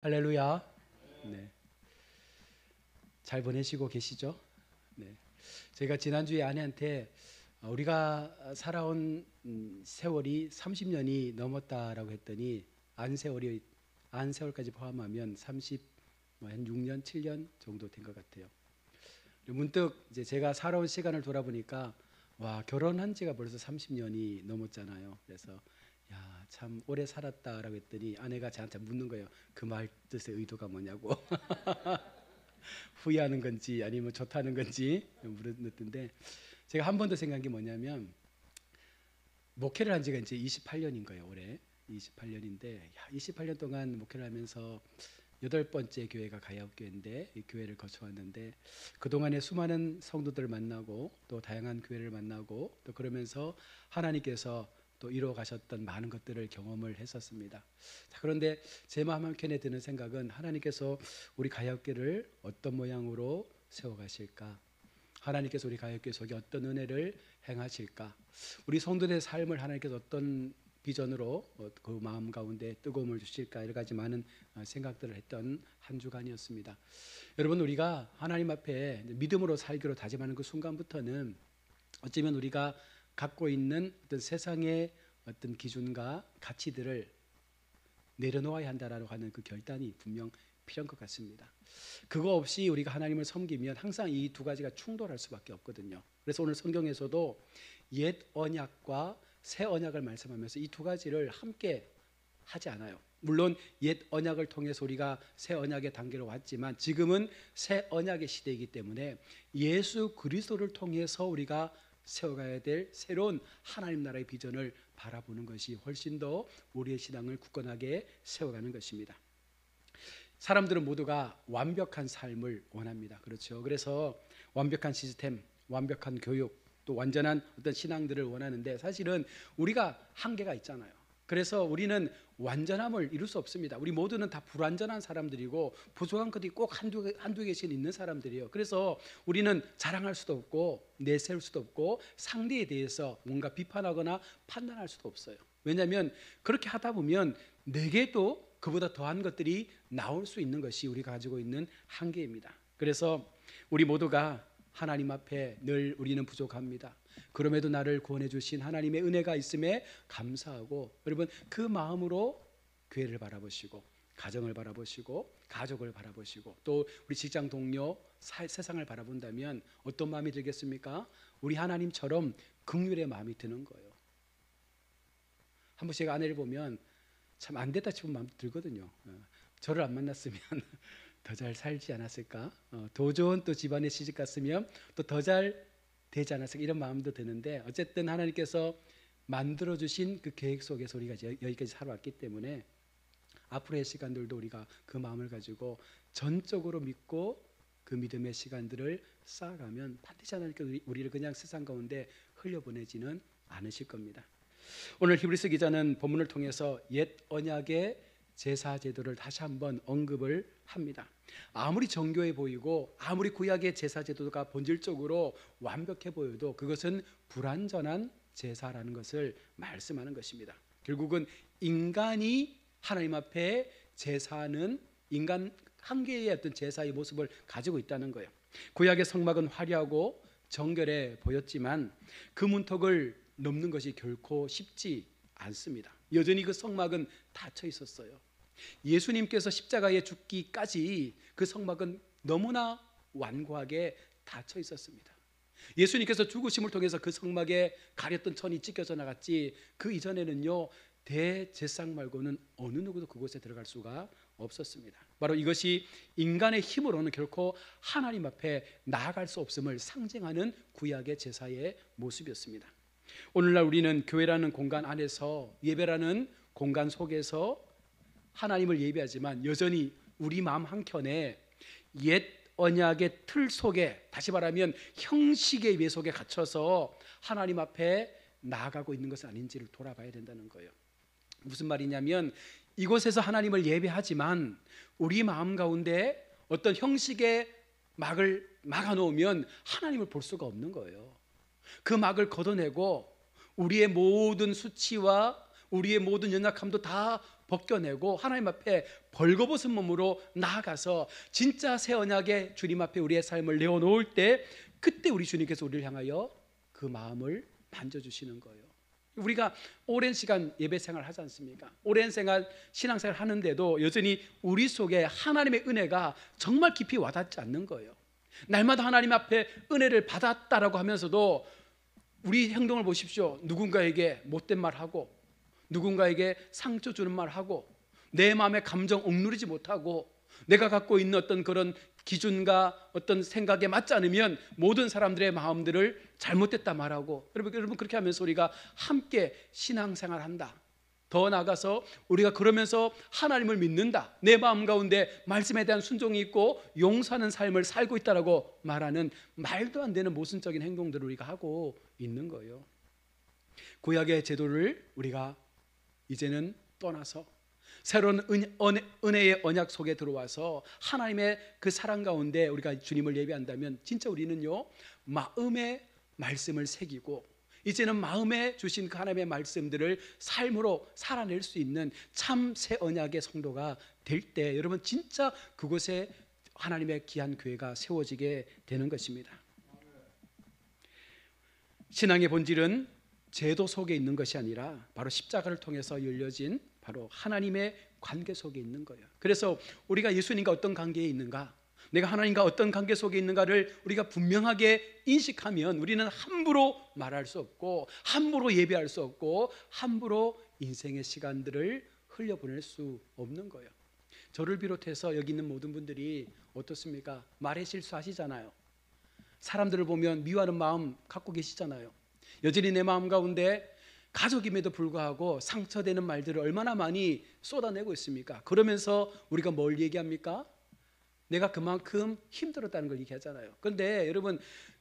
할렐루야. 네. 잘 보내시고 계시죠? 네. 제가 지난주에 아내한테 우리가 살아온 세월이 30년이 넘었다라고 했더니 안세월까지 포함하면 한 6년, 7년 정도 된 것 같아요. 문득 이제 제가 살아온 시간을 돌아보니까 와, 결혼한 지가 벌써 30년이 넘었잖아요. 그래서 야, 참 오래 살았다라고 했더니 아내가 저한테 묻는 거예요. 그 말 뜻의 의도가 뭐냐고. 후회하는 건지 아니면 좋다는 건지 물었는데, 제가 한 번 더 생각한 게 뭐냐면 목회를 한 지가 이제 28년인 거예요. 올해 28년인데 28년 동안 목회를 하면서 8번째 교회가 가야업교회인데 이 교회를 거쳐왔는데, 그동안에 수많은 성도들을 만나고 또 다양한 교회를 만나고 또 그러면서 하나님께서 또 이루어 가셨던 많은 것들을 경험을 했었습니다. 자, 그런데 제 마음 한켠에 드는 생각은 하나님께서 우리 가야업교회를 어떤 모양으로 세워가실까? 하나님께서 우리 가야업교회 속에 어떤 은혜를 행하실까? 우리 성도들의 삶을 하나님께서 어떤 비전으로 그 마음 가운데 뜨거움을 주실까? 여러 가지 많은 생각들을 했던 한 주간이었습니다. 여러분, 우리가 하나님 앞에 믿음으로 살기로 다짐하는 그 순간부터는 어쩌면 우리가 갖고 있는 어떤 세상의 어떤 기준과 가치들을 내려놓아야 한다라고 하는 그 결단이 분명 필요한 것 같습니다. 그거 없이 우리가 하나님을 섬기면 항상 이 두 가지가 충돌할 수밖에 없거든요. 그래서 오늘 성경에서도 옛 언약과 새 언약을 말씀하면서 이 두 가지를 함께 하지 않아요. 물론 옛 언약을 통해서 우리가 새 언약의 단계로 왔지만 지금은 새 언약의 시대이기 때문에 예수 그리스도를 통해서 우리가 세워가야 될 새로운 하나님 나라의 비전을 바라보는 것이 훨씬 더 우리의 신앙을 굳건하게 세워가는 것입니다. 사람들은 모두가 완벽한 삶을 원합니다. 그렇죠. 그래서 완벽한 시스템, 완벽한 교육, 또 완전한 어떤 신앙들을 원하는데 사실은 우리가 한계가 있잖아요. 그래서 우리는 완전함을 이룰 수 없습니다. 우리 모두는 다 불완전한 사람들이고 부족한 것들이 꼭 한두 개씩 있는 사람들이에요. 그래서 우리는 자랑할 수도 없고 내세울 수도 없고 상대에 대해서 뭔가 비판하거나 판단할 수도 없어요. 왜냐하면 그렇게 하다 보면 내게도 그보다 더한 것들이 나올 수 있는 것이 우리가 가지고 있는 한계입니다. 그래서 우리 모두가 하나님 앞에 늘 우리는 부족합니다. 그럼에도 나를 구원해 주신 하나님의 은혜가 있음에 감사하고, 여러분 그 마음으로 교회를 바라보시고 가정을 바라보시고 가족을 바라보시고 또 우리 직장 동료 세상을 바라본다면 어떤 마음이 들겠습니까? 우리 하나님처럼 긍휼의 마음이 드는 거예요. 한 번씩 아내를 보면 참 안 됐다 싶은 마음도 들거든요. 저를 안 만났으면 더 잘 살지 않았을까? 더 좋은 또 집안에 시집 갔으면 또 더 잘 되지 않았을까? 이런 마음도 드는데, 어쨌든 하나님께서 만들어주신 그 계획 속에서 우리가 여기까지 살아왔기 때문에 앞으로의 시간들도 우리가 그 마음을 가지고 전적으로 믿고 그 믿음의 시간들을 쌓아가면 반드시 하나님께서 우리를 그냥 세상 가운데 흘려보내지는 않으실 겁니다. 오늘 히브리서 기자는 본문을 통해서 옛 언약의 제사 제도를 다시 한번 언급을 합니다. 아무리 정교해 보이고 아무리 구약의 제사 제도가 본질적으로 완벽해 보여도 그것은 불완전한 제사라는 것을 말씀하는 것입니다. 결국은 인간이 하나님 앞에 제사는 인간 한계의 어떤 제사의 모습을 가지고 있다는 거예요. 구약의 성막은 화려하고 정결해 보였지만 그 문턱을 넘는 것이 결코 쉽지 않습니다. 여전히 그 성막은 닫혀 있었어요. 예수님께서 십자가에 죽기까지 그 성막은 너무나 완고하게 닫혀 있었습니다. 예수님께서 죽으심을 통해서 그 성막에 가렸던 천이 찢겨져 나갔지, 그 이전에는요 대제사장 말고는 어느 누구도 그곳에 들어갈 수가 없었습니다. 바로 이것이 인간의 힘으로는 결코 하나님 앞에 나아갈 수 없음을 상징하는 구약의 제사의 모습이었습니다. 오늘날 우리는 교회라는 공간 안에서, 예배라는 공간 속에서 하나님을 예배하지만 여전히 우리 마음 한켠에 옛 언약의 틀 속에, 다시 말하면 형식의 예배 속에 갇혀서 하나님 앞에 나아가고 있는 것은 아닌지를 돌아봐야 된다는 거예요. 무슨 말이냐면 이곳에서 하나님을 예배하지만 우리 마음 가운데 어떤 형식의 막을 막아놓으면 하나님을 볼 수가 없는 거예요. 그 막을 걷어내고 우리의 모든 수치와 우리의 모든 연약함도 다 벗겨내고 하나님 앞에 벌거벗은 몸으로 나아가서 진짜 새 언약의 주님 앞에 우리의 삶을 내어놓을 때, 그때 우리 주님께서 우리를 향하여 그 마음을 만져주시는 거예요. 우리가 오랜 시간 예배 생활 하지 않습니까? 오랜 생활 신앙생활 하는데도 여전히 우리 속에 하나님의 은혜가 정말 깊이 와닿지 않는 거예요. 날마다 하나님 앞에 은혜를 받았다라고 하면서도 우리 행동을 보십시오. 누군가에게 못된 말하고, 누군가에게 상처 주는 말하고, 내 마음의 감정 억누르지 못하고, 내가 갖고 있는 어떤 그런 기준과 어떤 생각에 맞지 않으면 모든 사람들의 마음들을 잘못됐다 말하고, 여러분 그렇게 하면서 우리가 함께 신앙생활한다. 더 나아가서 우리가 그러면서 하나님을 믿는다, 내 마음 가운데 말씀에 대한 순종이 있고 용서하는 삶을 살고 있다라고 말하는 말도 안 되는 모순적인 행동들을 우리가 하고 있는 거예요. 구약의 제도를 우리가 이제는 떠나서 새로운 은혜의 언약 속에 들어와서 하나님의 그 사랑 가운데 우리가 주님을 예배한다면 진짜 우리는요, 마음의 말씀을 새기고 이제는 마음에 주신 그 하나님의 말씀들을 삶으로 살아낼 수 있는 참 새 언약의 성도가 될 때, 여러분 진짜 그곳에 하나님의 귀한 교회가 세워지게 되는 것입니다. 신앙의 본질은 제도 속에 있는 것이 아니라 바로 십자가를 통해서 열려진 바로 하나님의 관계 속에 있는 거예요. 그래서 우리가 예수님과 어떤 관계에 있는가, 내가 하나님과 어떤 관계 속에 있는가를 우리가 분명하게 인식하면 우리는 함부로 말할 수 없고, 함부로 예배할 수 없고, 함부로 인생의 시간들을 흘려보낼 수 없는 거예요. 저를 비롯해서 여기 있는 모든 분들이 어떻습니까? 말에 실수하시잖아요. 사람들을 보면 미워하는 마음 갖고 계시잖아요. 여전히 내 마음 가운데 가족임에도 불구하고 상처되는 말들을 얼마나 많이 쏟아내고 있습니까? 그러면서 우리가 뭘 얘기합니까? 내가 그만큼 힘들었다는 걸 얘기하잖아요. 그런데 여러분,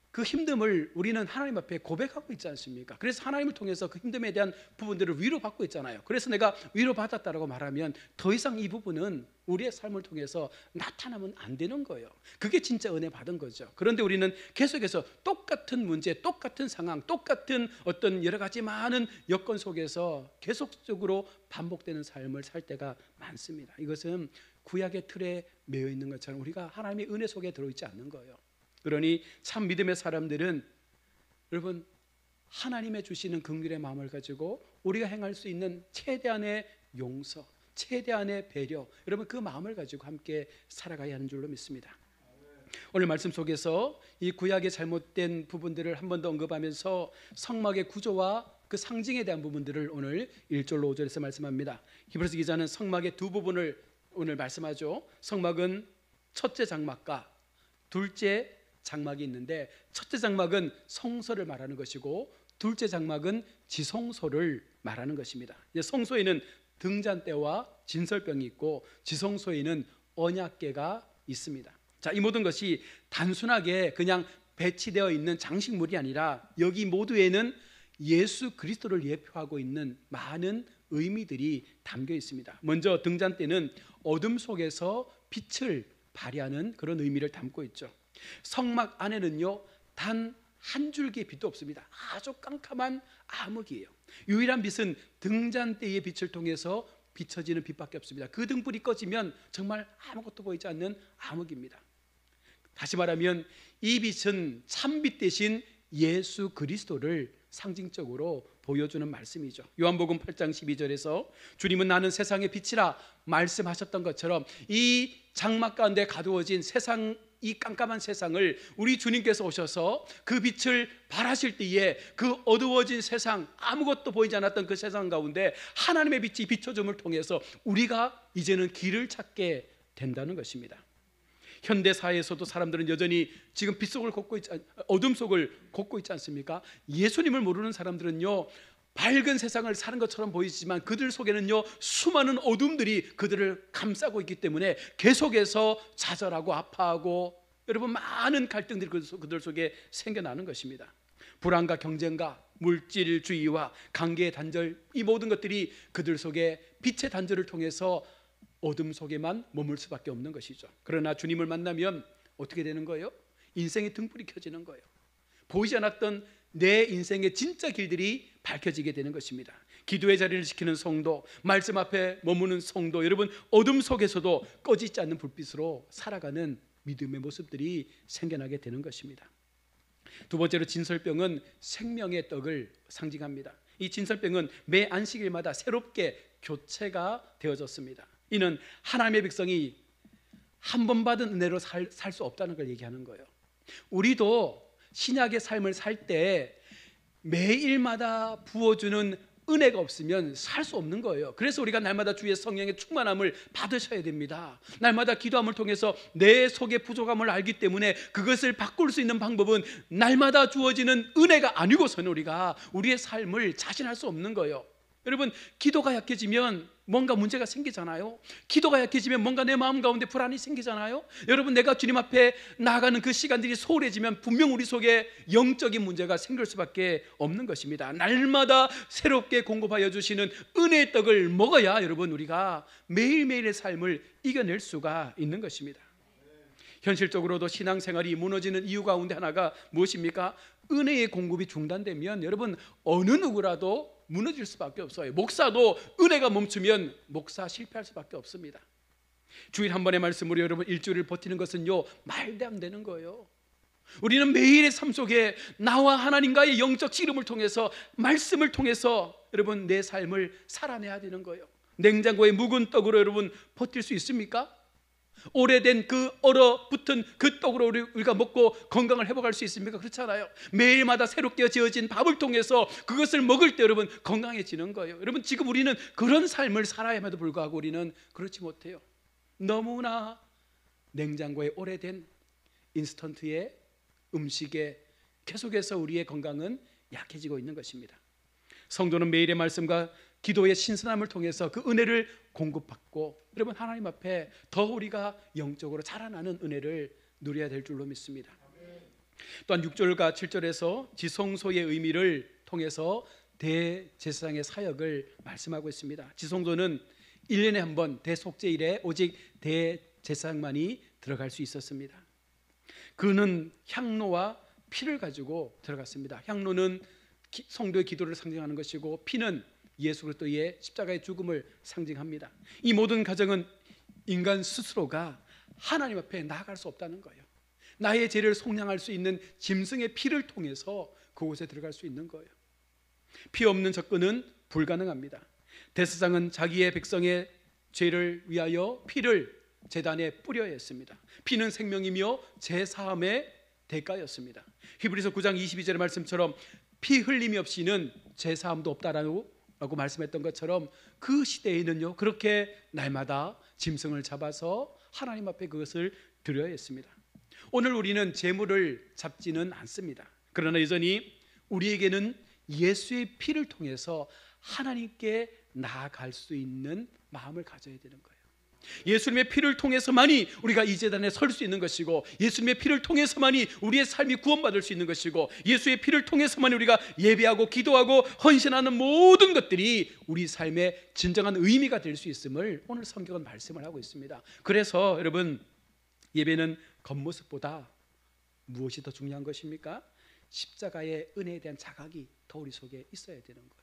그 힘듦을 우리는 하나님 앞에 고백하고 있지 않습니까? 그래서 하나님을 통해서 그 힘듦에 대한 부분들을 위로받고 있잖아요. 그래서 내가 위로받았다라고 말하면 더 이상 이 부분은 우리의 삶을 통해서 나타나면 안 되는 거예요. 그게 진짜 은혜 받은 거죠. 그런데 우리는 계속해서 똑같은 문제, 똑같은 상황, 똑같은 어떤 여러 가지 많은 여건 속에서 계속적으로 반복되는 삶을 살 때가 많습니다. 이것은 구약의 틀에 매여 있는 것처럼 우리가 하나님의 은혜 속에 들어있지 않는 거예요. 그러니 참 믿음의 사람들은 여러분, 하나님의 주시는 긍휼의 마음을 가지고 우리가 행할 수 있는 최대한의 용서, 최대한의 배려, 여러분 그 마음을 가지고 함께 살아가야 하는 줄로 믿습니다. 오늘 말씀 속에서 이 구약의 잘못된 부분들을 한 번 더 언급하면서 성막의 구조와 그 상징에 대한 부분들을 오늘 1절로 5절에서 말씀합니다. 히브리서 기자는 성막의 두 부분을 오늘 말씀하죠. 성막은 첫째 장막과 둘째 장막이 있는데, 첫째 장막은 성소를 말하는 것이고 둘째 장막은 지성소를 말하는 것입니다. 성소에는 등잔대와 진설병이 있고 지성소에는 언약궤가 있습니다. 자, 이 모든 것이 단순하게 그냥 배치되어 있는 장식물이 아니라 여기 모두에는 예수 그리스도를 예표하고 있는 많은 의미들이 담겨 있습니다. 먼저 등잔대는 어둠 속에서 빛을 발휘하는 그런 의미를 담고 있죠. 성막 안에는요, 단 한 줄기의 빛도 없습니다. 아주 깜깜한 암흑이에요. 유일한 빛은 등잔대의 빛을 통해서 비춰지는 빛밖에 없습니다. 그 등불이 꺼지면 정말 아무것도 보이지 않는 암흑입니다. 다시 말하면 이 빛은 참빛 대신 예수 그리스도를 상징적으로 보여주는 말씀이죠. 요한복음 8장 12절에서 주님은 나는 세상의 빛이라 말씀하셨던 것처럼 이 장막 가운데 가두어진 세상, 이 깜깜한 세상을 우리 주님께서 오셔서 그 빛을 발하실 때에 그 어두워진 세상, 아무것도 보이지 않았던 그 세상 가운데 하나님의 빛이 비춰줌을 통해서 우리가 이제는 길을 찾게 된다는 것입니다. 현대 사회에서도 사람들은 여전히 지금 빛 속을 걷고 있지, 어둠 속을 걷고 있지 않습니까? 예수님을 모르는 사람들은요, 밝은 세상을 사는 것처럼 보이지만 그들 속에는요, 수많은 어둠들이 그들을 감싸고 있기 때문에 계속해서 좌절하고 아파하고, 여러분 많은 갈등들이 그들 속에 생겨나는 것입니다. 불안과 경쟁과 물질주의와 관계의 단절, 이 모든 것들이 그들 속에 빛의 단절을 통해서 어둠 속에만 머물 수밖에 없는 것이죠. 그러나 주님을 만나면 어떻게 되는 거예요? 인생의 등불이 켜지는 거예요. 보이지 않았던 내 인생의 진짜 길들이 밝혀지게 되는 것입니다. 기도의 자리를 지키는 성도, 말씀 앞에 머무는 성도, 여러분 어둠 속에서도 꺼지지 않는 불빛으로 살아가는 믿음의 모습들이 생겨나게 되는 것입니다. 두 번째로 진설병은 생명의 떡을 상징합니다. 이 진설병은 매 안식일마다 새롭게 교체가 되어졌습니다. 이는 하나님의 백성이 한 번 받은 은혜로 살 수 없다는 걸 얘기하는 거예요. 우리도 신약의 삶을 살 때 매일마다 부어주는 은혜가 없으면 살 수 없는 거예요. 그래서 우리가 날마다 주의 성령의 충만함을 받으셔야 됩니다. 날마다 기도함을 통해서 내 속의 부족함을 알기 때문에 그것을 바꿀 수 있는 방법은 날마다 주어지는 은혜가 아니고서는 우리가 우리의 삶을 자신할 수 없는 거예요. 여러분, 기도가 약해지면 뭔가 문제가 생기잖아요. 기도가 약해지면 뭔가 내 마음 가운데 불안이 생기잖아요. 여러분, 내가 주님 앞에 나아가는 그 시간들이 소홀해지면 분명 우리 속에 영적인 문제가 생길 수밖에 없는 것입니다. 날마다 새롭게 공급하여 주시는 은혜의 떡을 먹어야 여러분 우리가 매일매일의 삶을 이겨낼 수가 있는 것입니다. 현실적으로도 신앙생활이 무너지는 이유 가운데 하나가 무엇입니까? 은혜의 공급이 중단되면 여러분 어느 누구라도 무너질 수밖에 없어요. 목사도 은혜가 멈추면 목사 실패할 수밖에 없습니다. 주일 한 번의 말씀으로 여러분 일주일을 버티는 것은요 말도 안 되는 거예요. 우리는 매일의 삶 속에 나와 하나님과의 영적 씨름을 통해서 말씀을 통해서 여러분 내 삶을 살아내야 되는 거예요. 냉장고에 묵은 떡으로 여러분 버틸 수 있습니까? 오래된 그 얼어붙은 그 떡으로 우리가 먹고 건강을 회복할 수 있습니까? 그렇잖아요. 매일마다 새롭게 지어진 밥을 통해서 그것을 먹을 때 여러분 건강해지는 거예요. 여러분 지금 우리는 그런 삶을 살아야만도 불구하고 우리는 그렇지 못해요. 너무나 냉장고에 오래된 인스턴트의 음식에 계속해서 우리의 건강은 약해지고 있는 것입니다. 성도는 매일의 말씀과 기도의 신선함을 통해서 그 은혜를 공급받고 여러분 하나님 앞에 더 우리가 영적으로 자라나는 은혜를 누려야 될 줄로 믿습니다. 또한 6절과 7절에서 지성소의 의미를 통해서 대제사장의 사역을 말씀하고 있습니다. 지성소는 1년에 한 번 대속죄일에 오직 대제사장만이 들어갈 수 있었습니다. 그는 향로와 피를 가지고 들어갔습니다. 향로는 성도의 기도를 상징하는 것이고 피는 예수 그리스도의 십자가의 죽음을 상징합니다. 이 모든 과정은 인간 스스로가 하나님 앞에 나아갈 수 없다는 거예요. 나의 죄를 속량할 수 있는 짐승의 피를 통해서 그곳에 들어갈 수 있는 거예요. 피 없는 접근은 불가능합니다. 대제사장은 자기의 백성의 죄를 위하여 피를 제단에 뿌려야 했습니다. 피는 생명이며 죄사함의 대가였습니다. 히브리서 9장 22절의 말씀처럼 피 흘림이 없이는 죄사함도 없다라고 말씀했던 것처럼 그 시대에는요 그렇게 날마다 짐승을 잡아서 하나님 앞에 그것을 드려야 했습니다. 오늘 우리는 제물을 잡지는 않습니다. 그러나 여전히 우리에게는 예수의 피를 통해서 하나님께 나아갈 수 있는 마음을 가져야 되는 거예요. 예수님의 피를 통해서만이 우리가 이 제단에 설 수 있는 것이고, 예수님의 피를 통해서만이 우리의 삶이 구원받을 수 있는 것이고, 예수의 피를 통해서만이 우리가 예배하고 기도하고 헌신하는 모든 것들이 우리 삶의 진정한 의미가 될 수 있음을 오늘 성경은 말씀을 하고 있습니다. 그래서 여러분, 예배는 겉모습보다 무엇이 더 중요한 것입니까? 십자가의 은혜에 대한 자각이 더 우리 속에 있어야 되는 거예요.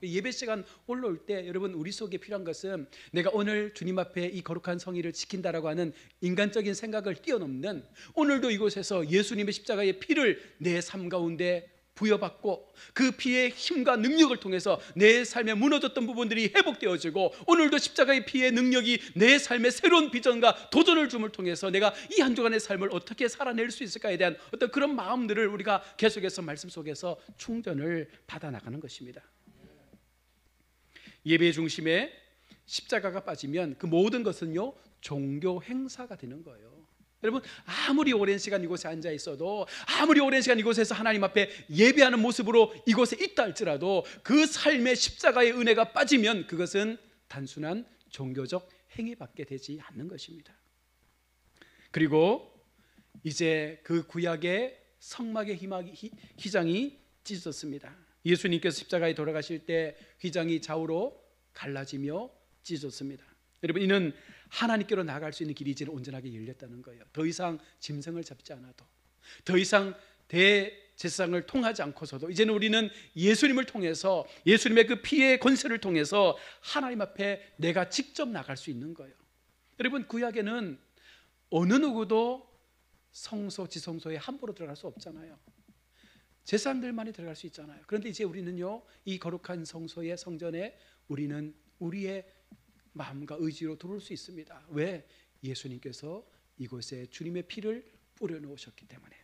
예배 시간 올라올 때 여러분 우리 속에 필요한 것은 내가 오늘 주님 앞에 이 거룩한 성의를 지킨다라고 하는 인간적인 생각을 뛰어넘는, 오늘도 이곳에서 예수님의 십자가의 피를 내 삶 가운데 부여받고 그 피의 힘과 능력을 통해서 내 삶에 무너졌던 부분들이 회복되어지고, 오늘도 십자가의 피의 능력이 내 삶에 새로운 비전과 도전을 줌을 통해서 내가 이 한 주간의 삶을 어떻게 살아낼 수 있을까에 대한 어떤 그런 마음들을 우리가 계속해서 말씀 속에서 충전을 받아 나가는 것입니다. 예배의 중심에 십자가가 빠지면 그 모든 것은요 종교 행사가 되는 거예요. 여러분, 아무리 오랜 시간 이곳에 앉아 있어도, 아무리 오랜 시간 이곳에서 하나님 앞에 예배하는 모습으로 이곳에 있다 할지라도 그 삶의 십자가의 은혜가 빠지면 그것은 단순한 종교적 행위밖에 되지 않는 것입니다. 그리고 이제 그 구약의 성막의 휘장이 찢어졌습니다. 예수님께서 십자가에 돌아가실 때 휘장이 좌우로 갈라지며 찢어졌습니다. 여러분, 이는 하나님께로 나아갈 수 있는 길이 이제 온전하게 열렸다는 거예요. 더 이상 짐승을 잡지 않아도, 더 이상 제사장을 통하지 않고서도 이제는 우리는 예수님을 통해서, 예수님의 그 피의 권세를 통해서 하나님 앞에 내가 직접 나갈 수 있는 거예요. 여러분, 구약에는 어느 누구도 성소, 지성소에 함부로 들어갈 수 없잖아요. 제사장들만이 들어갈 수 있잖아요. 그런데 이제 우리는요, 이 거룩한 성소의 성전에 우리는 우리의 마음과 의지로 들어올 수 있습니다. 왜? 예수님께서 이곳에 주님의 피를 뿌려놓으셨기 때문에.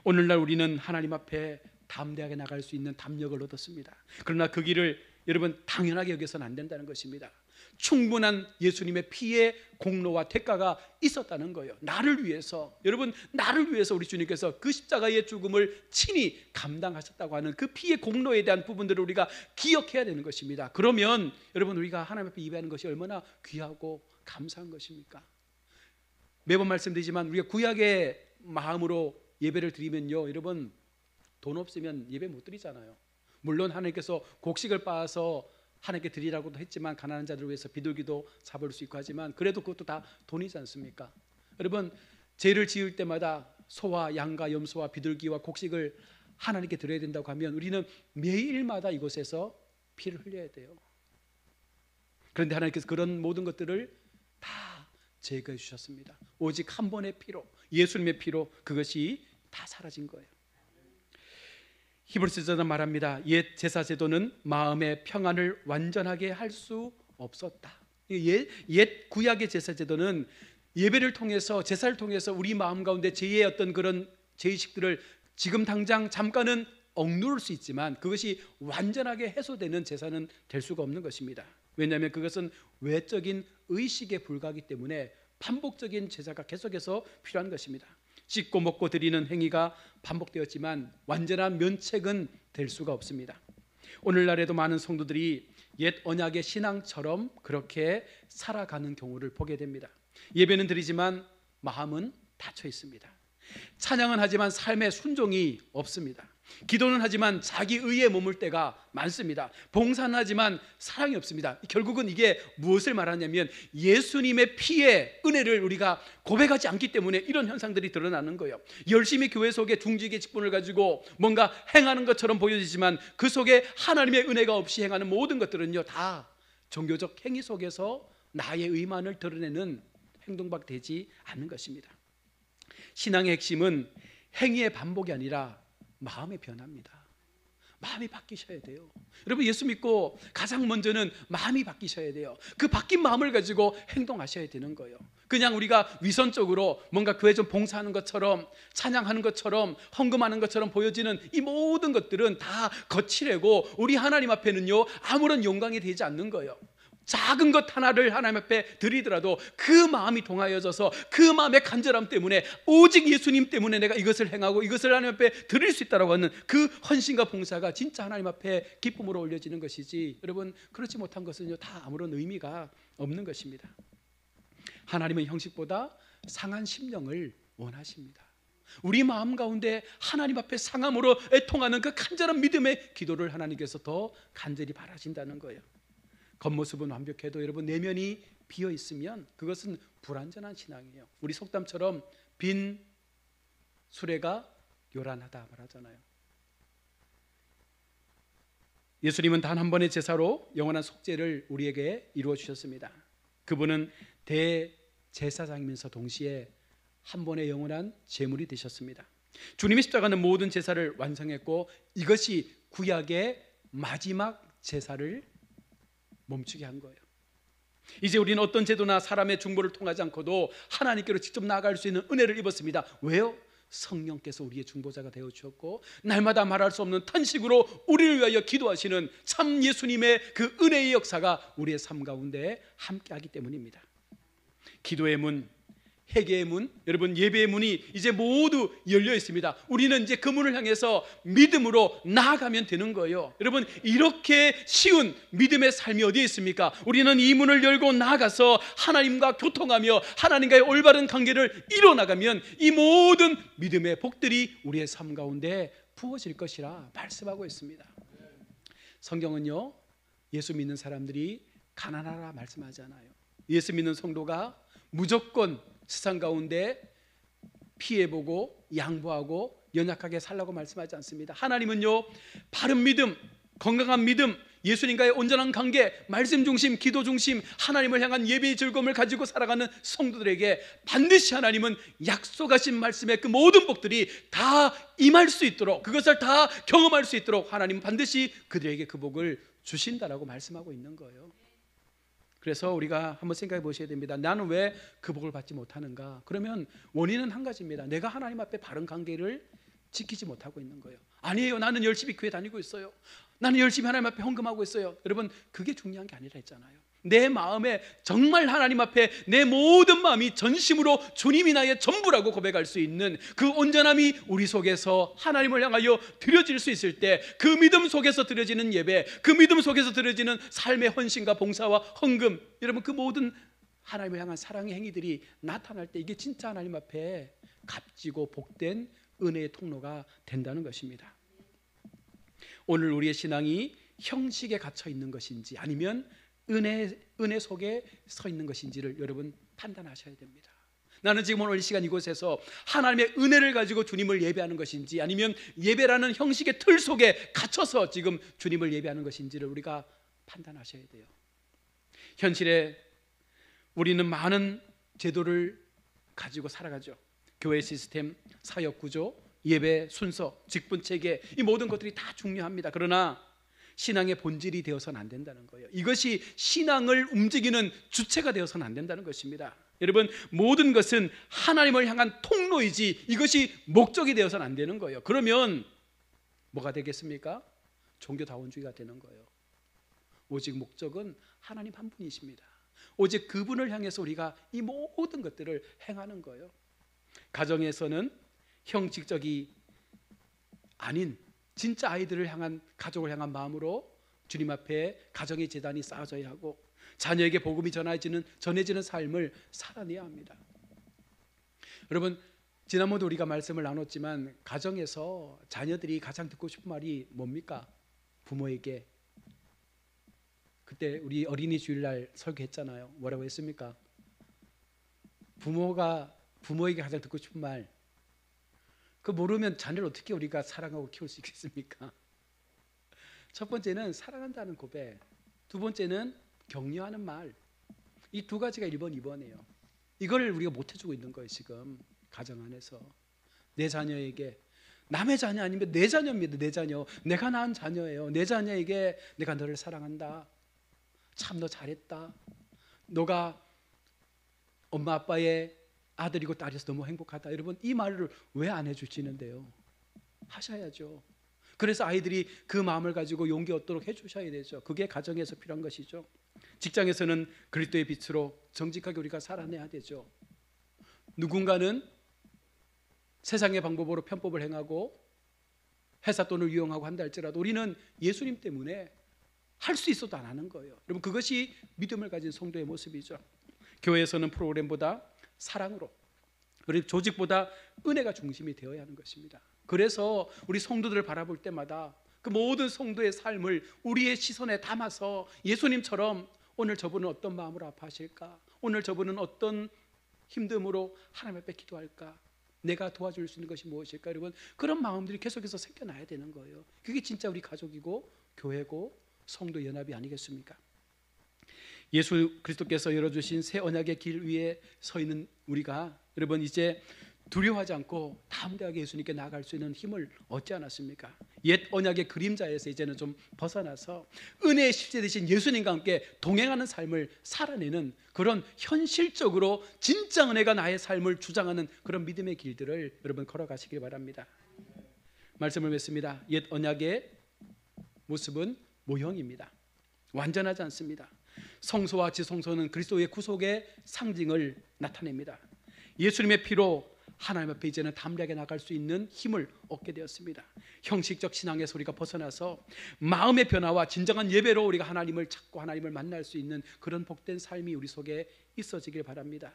오늘날 우리는 하나님 앞에 담대하게 나갈 수 있는 담력을 얻었습니다. 그러나 그 길을 여러분 당연하게 여겨서는 안 된다는 것입니다. 충분한 예수님의 피의 공로와 대가가 있었다는 거예요. 나를 위해서, 여러분, 나를 위해서 우리 주님께서 그 십자가의 죽음을 친히 감당하셨다고 하는 그 피의 공로에 대한 부분들을 우리가 기억해야 되는 것입니다. 그러면 여러분, 우리가 하나님 앞에 예배하는 것이 얼마나 귀하고 감사한 것입니까? 매번 말씀드리지만 우리가 구약의 마음으로 예배를 드리면요, 여러분, 돈 없으면 예배 못 드리잖아요. 물론 하나님께서 곡식을 빻아서 하나님께 드리라고도 했지만 가난한 자들을 위해서 비둘기도 잡을 수 있고 하지만 그래도 그것도 다 돈이지 않습니까? 여러분, 죄를 지을 때마다 소와 양과 염소와 비둘기와 곡식을 하나님께 드려야 된다고 하면 우리는 매일마다 이곳에서 피를 흘려야 돼요. 그런데 하나님께서 그런 모든 것들을 다 제거해 주셨습니다. 오직 한 번의 피로, 예수님의 피로 그것이 다 사라진 거예요. 히브리서는 말합니다. 옛 제사 제도는 마음의 평안을 완전하게 할 수 없었다. 옛 구약의 제사 제도는 예배를 통해서, 제사를 통해서 우리 마음 가운데 죄의 어떤 그런 죄의식들을 지금 당장 잠깐은 억누를 수 있지만 그것이 완전하게 해소되는 제사는 될 수가 없는 것입니다. 왜냐하면 그것은 외적인 의식에 불과하기 때문에 반복적인 제사가 계속해서 필요한 것입니다. 씻고 먹고 드리는 행위가 반복되었지만 완전한 면책은 될 수가 없습니다. 오늘날에도 많은 성도들이 옛 언약의 신앙처럼 그렇게 살아가는 경우를 보게 됩니다. 예배는 드리지만 마음은 닫혀 있습니다. 찬양은 하지만 삶의 순종이 없습니다. 기도는 하지만 자기 의에 머물 때가 많습니다. 봉사는 하지만 사랑이 없습니다. 결국은 이게 무엇을 말하냐면 예수님의 피의 은혜를 우리가 고백하지 않기 때문에 이런 현상들이 드러나는 거예요. 열심히 교회 속에 중직의 직분을 가지고 뭔가 행하는 것처럼 보여지지만 그 속에 하나님의 은혜가 없이 행하는 모든 것들은요, 다 종교적 행위 속에서 나의 의만을 드러내는 행동밖에 되지 않는 것입니다. 신앙의 핵심은 행위의 반복이 아니라 마음의 변화입니다. 마음이 바뀌셔야 돼요. 여러분, 예수 믿고 가장 먼저는 마음이 바뀌셔야 돼요. 그 바뀐 마음을 가지고 행동하셔야 되는 거예요. 그냥 우리가 위선적으로 뭔가 교회 좀 봉사하는 것처럼, 찬양하는 것처럼, 헌금하는 것처럼 보여지는 이 모든 것들은 다 거칠고 우리 하나님 앞에는요 아무런 영광이 되지 않는 거예요. 작은 것 하나를 하나님 앞에 드리더라도 그 마음이 동하여져서 그 마음의 간절함 때문에 오직 예수님 때문에 내가 이것을 행하고 이것을 하나님 앞에 드릴 수 있다고 하는 그 헌신과 봉사가 진짜 하나님 앞에 기쁨으로 올려지는 것이지, 여러분, 그렇지 못한 것은요 다 아무런 의미가 없는 것입니다. 하나님은 형식보다 상한 심령을 원하십니다. 우리 마음 가운데 하나님 앞에 상함으로 애통하는 그 간절한 믿음의 기도를 하나님께서 더 간절히 바라신다는 거예요. 겉모습은 완벽해도 여러분 내면이 비어 있으면 그것은 불완전한 신앙이에요. 우리 속담처럼 빈 수레가 요란하다 말하잖아요. 예수님은 단 한 번의 제사로 영원한 속죄를 우리에게 이루어 주셨습니다. 그분은 대제사장이면서 동시에 한 번의 영원한 제물이 되셨습니다. 주님의 십자가는 모든 제사를 완성했고 이것이 구약의 마지막 제사를 멈추게 한 거예요. 이제 우리는 어떤 제도나 사람의 중보를 통하지 않고도 하나님께로 직접 나아갈 수 있는 은혜를 입었습니다. 왜요? 성령께서 우리의 중보자가 되어 주었고 날마다 말할 수 없는 탄식으로 우리를 위하여 기도하시는 참 예수님의 그 은혜의 역사가 우리의 삶 가운데 함께하기 때문입니다. 기도의 문, 회개의 문, 여러분 예배의 문이 이제 모두 열려 있습니다. 우리는 이제 그 문을 향해서 믿음으로 나아가면 되는 거예요. 여러분, 이렇게 쉬운 믿음의 삶이 어디에 있습니까? 우리는 이 문을 열고 나아가서 하나님과 교통하며 하나님과의 올바른 관계를 이뤄나가면 이 모든 믿음의 복들이 우리의 삶 가운데 부어질 것이라 말씀하고 있습니다. 성경은요 예수 믿는 사람들이 가난하라 말씀하지 않아요. 예수 믿는 성도가 무조건 세상 가운데 피해보고 양보하고 연약하게 살라고 말씀하지 않습니다. 하나님은요, 바른 믿음, 건강한 믿음, 예수님과의 온전한 관계, 말씀 중심, 기도 중심, 하나님을 향한 예배의 즐거움을 가지고 살아가는 성도들에게 반드시 하나님은 약속하신 말씀의 그 모든 복들이 다 임할 수 있도록, 그것을 다 경험할 수 있도록 하나님은 반드시 그들에게 그 복을 주신다라고 말씀하고 있는 거예요. 그래서 우리가 한번 생각해 보셔야 됩니다. 나는 왜 그 복을 받지 못하는가? 그러면 원인은 한 가지입니다. 내가 하나님 앞에 바른 관계를 지키지 못하고 있는 거예요. 아니에요, 나는 열심히 교회 다니고 있어요, 나는 열심히 하나님 앞에 헌금하고 있어요. 여러분, 그게 중요한 게 아니라 했잖아요. 내 마음에 정말 하나님 앞에 내 모든 마음이 전심으로 주님이 나의 전부라고 고백할 수 있는 그 온전함이 우리 속에서 하나님을 향하여 드려질 수 있을 때, 그 믿음 속에서 드려지는 예배, 그 믿음 속에서 드려지는 삶의 헌신과 봉사와 헌금, 여러분 그 모든 하나님을 향한 사랑의 행위들이 나타날 때 이게 진짜 하나님 앞에 값지고 복된 은혜의 통로가 된다는 것입니다. 오늘 우리의 신앙이 형식에 갇혀 있는 것인지 아니면 은혜 속에 서 있는 것인지를 여러분 판단하셔야 됩니다. 나는 지금 오늘 이 시간 이곳에서 하나님의 은혜를 가지고 주님을 예배하는 것인지 아니면 예배라는 형식의 틀 속에 갇혀서 지금 주님을 예배하는 것인지를 우리가 판단하셔야 돼요. 현실에 우리는 많은 제도를 가지고 살아가죠. 교회 시스템, 사역 구조, 예배 순서, 직분 체계, 이 모든 것들이 다 중요합니다. 그러나 신앙의 본질이 되어서는 안 된다는 거예요. 이것이 신앙을 움직이는 주체가 되어서는 안 된다는 것입니다. 여러분, 모든 것은 하나님을 향한 통로이지 이것이 목적이 되어서는 안 되는 거예요. 그러면 뭐가 되겠습니까? 종교다원주의가 되는 거예요. 오직 목적은 하나님 한 분이십니다. 오직 그분을 향해서 우리가 이 모든 것들을 행하는 거예요. 가정에서는 형식적이 아닌 진짜 아이들을 향한, 가족을 향한 마음으로 주님 앞에 가정의 재단이 쌓아져야 하고 자녀에게 복음이 전해지는 삶을 살아내야 합니다. 여러분, 지난번도 우리가 말씀을 나눴지만 가정에서 자녀들이 가장 듣고 싶은 말이 뭡니까? 부모에게. 그때 우리 어린이 주일날 설교했잖아요. 뭐라고 했습니까? 부모가 부모에게 가장 듣고 싶은 말, 그 모르면 자녀를 어떻게 우리가 사랑하고 키울 수 있겠습니까? 첫 번째는 사랑한다는 고백, 두 번째는 격려하는 말. 이 두 가지가 1번, 2번이에요. 이걸 우리가 못 해주고 있는 거예요. 지금 가정 안에서 내 자녀에게, 남의 자녀 아니면 내 자녀입니다. 내 자녀, 내가 낳은 자녀예요. 내 자녀에게 내가 너를 사랑한다, 참 너 잘했다, 너가 엄마 아빠의 아들이고 딸이어서 너무 행복하다. 여러분, 이 말을 왜 안 해주시는데요? 하셔야죠. 그래서 아이들이 그 마음을 가지고 용기 얻도록 해주셔야 되죠. 그게 가정에서 필요한 것이죠. 직장에서는 그리스도의 빛으로 정직하게 우리가 살아내야 되죠. 누군가는 세상의 방법으로 편법을 행하고 회사 돈을 이용하고 한다 할지라도 우리는 예수님 때문에 할 수 있어도 안 하는 거예요. 여러분, 그것이 믿음을 가진 성도의 모습이죠. 교회에서는 프로그램보다 사랑으로, 그리고 조직보다 은혜가 중심이 되어야 하는 것입니다. 그래서 우리 성도들을 바라볼 때마다 그 모든 성도의 삶을 우리의 시선에 담아서 예수님처럼 오늘 저분은 어떤 마음으로 아파하실까? 오늘 저분은 어떤 힘듦으로 하나님 앞에 기도할까? 내가 도와줄 수 있는 것이 무엇일까? 여러분, 그런 마음들이 계속해서 생겨나야 되는 거예요. 그게 진짜 우리 가족이고 교회고 성도 연합이 아니겠습니까? 예수 그리스도께서 열어주신 새 언약의 길 위에 서 있는 우리가 여러분 이제 두려워하지 않고 담대하게 예수님께 나아갈 수 있는 힘을 얻지 않았습니까? 옛 언약의 그림자에서 이제는 좀 벗어나서 은혜의 실제 되신 예수님과 함께 동행하는 삶을 살아내는 그런 현실적으로 진짜 은혜가 나의 삶을 주장하는 그런 믿음의 길들을 여러분 걸어가시길 바랍니다. 말씀을 맺습니다. 옛 언약의 모습은 모형입니다. 완전하지 않습니다. 성소와 지성소는 그리스도의 구속의 상징을 나타냅니다. 예수님의 피로 하나님 앞에 이제는 담대하게 나갈 수 있는 힘을 얻게 되었습니다. 형식적 신앙의 소리가 벗어나서 마음의 변화와 진정한 예배로 우리가 하나님을 찾고 하나님을 만날 수 있는 그런 복된 삶이 우리 속에 있어지길 바랍니다.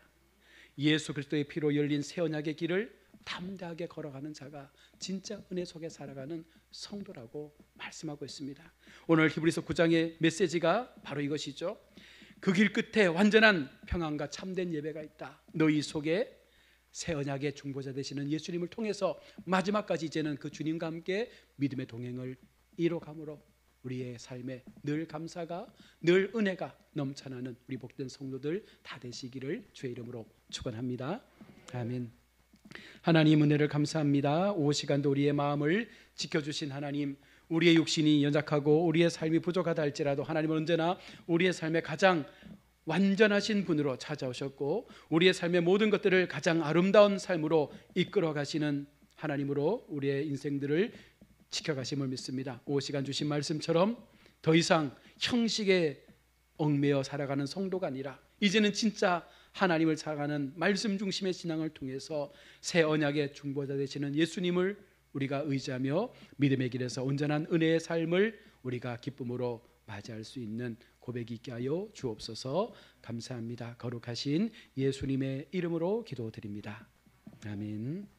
예수 그리스도의 피로 열린 새 언약의 길을 담대하게 걸어가는 자가 진짜 은혜 속에 살아가는 성도라고 말씀하고 있습니다. 오늘 히브리서 9장의 메시지가 바로 이것이죠. 그 길 끝에 완전한 평안과 참된 예배가 있다. 너희 속에 새 언약의 중보자 되시는 예수님을 통해서 마지막까지 이제는 그 주님과 함께 믿음의 동행을 이뤄감으로 우리의 삶에 늘 감사가, 늘 은혜가 넘쳐나는 우리 복된 성도들 다 되시기를 주의 이름으로 축원합니다. 아멘. 하나님 은혜를 감사합니다. 오후 시간도 우리의 마음을 지켜주신 하나님, 우리의 육신이 연약하고 우리의 삶이 부족하다 할지라도 하나님은 언제나 우리의 삶에 가장 완전하신 분으로 찾아오셨고 우리의 삶의 모든 것들을 가장 아름다운 삶으로 이끌어 가시는 하나님으로 우리의 인생들을 지켜가심을 믿습니다. 오후 시간 주신 말씀처럼 더 이상 형식에 얽매여 살아가는 성도가 아니라 이제는 진짜 하나님을 살아가는 말씀 중심의 신앙을 통해서 새 언약의 중보자 되시는 예수님을 우리가 의지하며 믿음의 길에서 온전한 은혜의 삶을 우리가 기쁨으로 맞이할 수 있는 고백이 있게 하여 주옵소서. 감사합니다. 거룩하신 예수님의 이름으로 기도드립니다. 아멘.